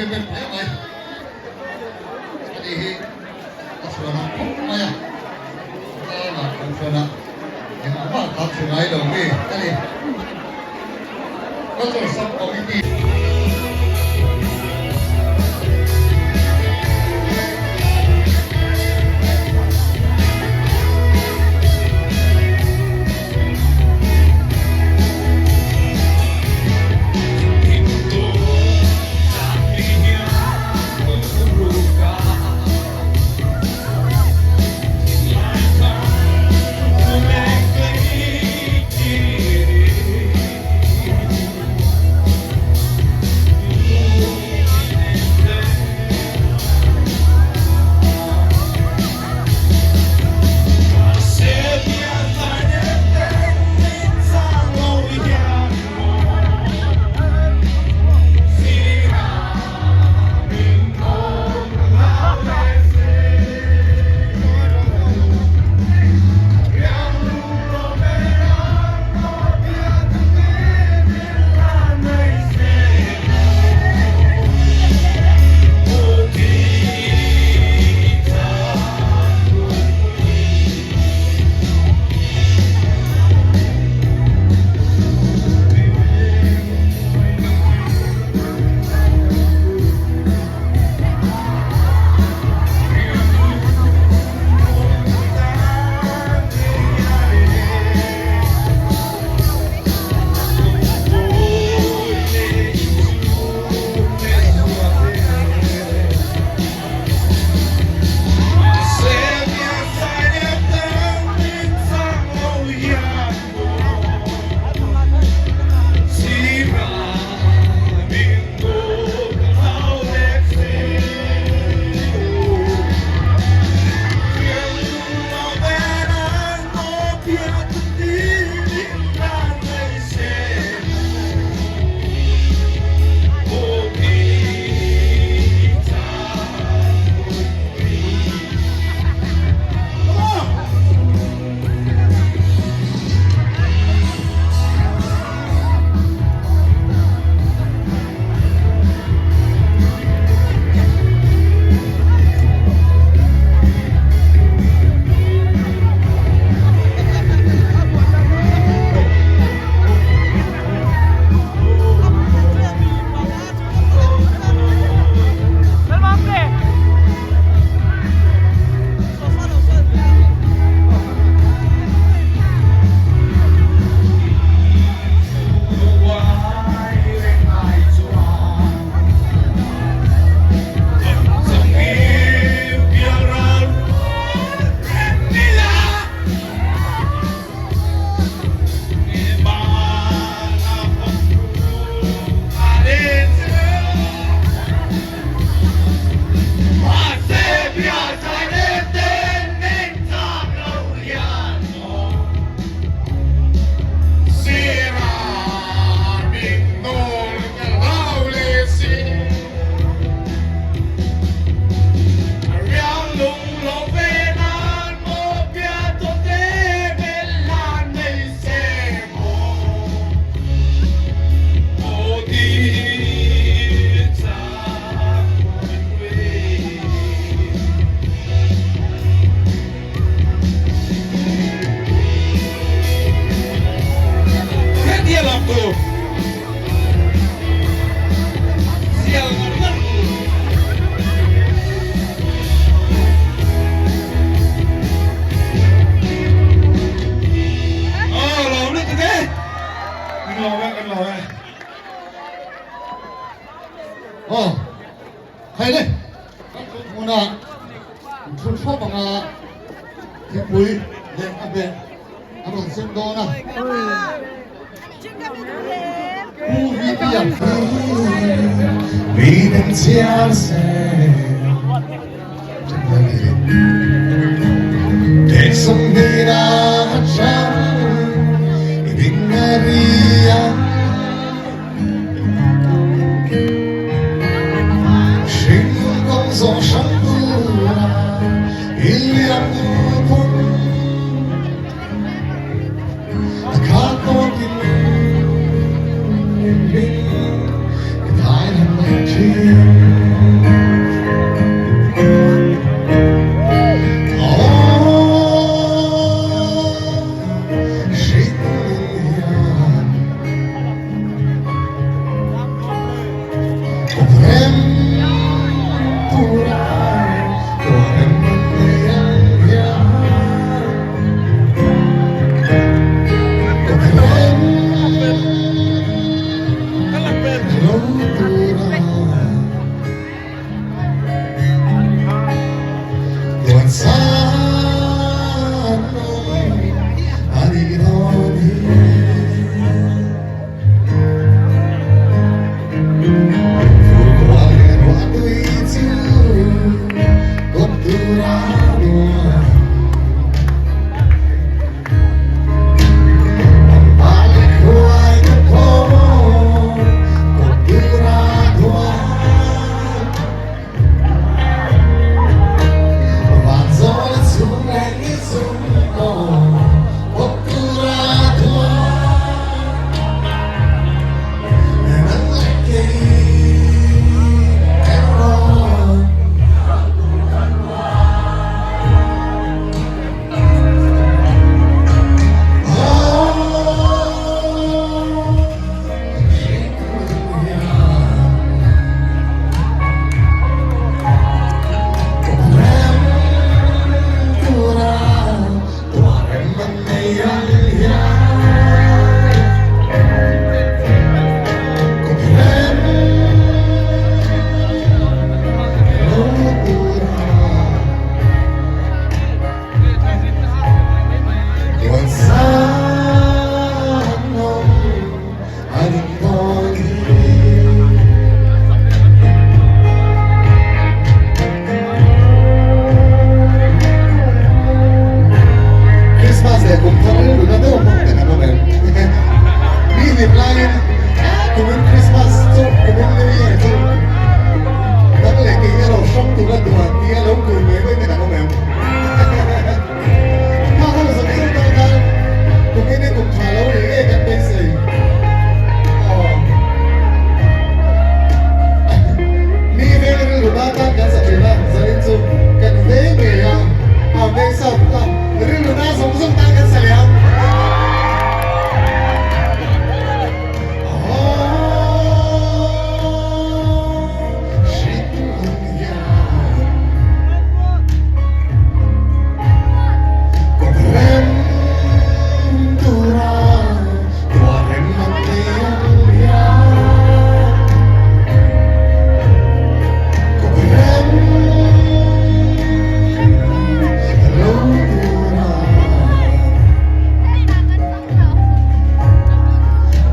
เป็นแผลไหมอันนี้ก็ส่วนของมาอย่างก็มาเป็นส่วนนะอย่างว่าทำสิ่งไหนตรงนี้อันนี้ก็จะสับของอีกhay đấy một là xuất phát bằng cái quý để ăn về ăn bằng xem đô này Hãy subscribe cho kênh Ghiền Mì Gõ để không bỏ lỡ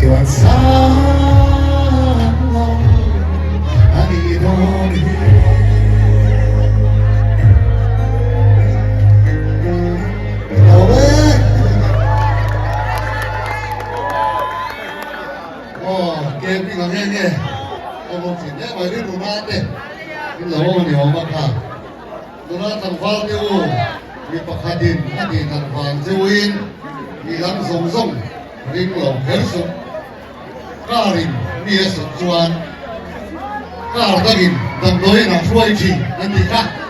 Tiwan sang ani doni Owe Oh game ni ngang nghe Ông một chuyện nhé mày đi đủ nát đi Đi lâu mà nhiều mà cả Đủ nát thằng Phan tiêu Vì bạc hạt đình thằng Phan tiêu in Vì lắm sống sống Rinh lòng khởi sống Cả rinh Nia sụt chuan Cả ta gìn Đằng đối nàng xuôi chỉ Nên thì khác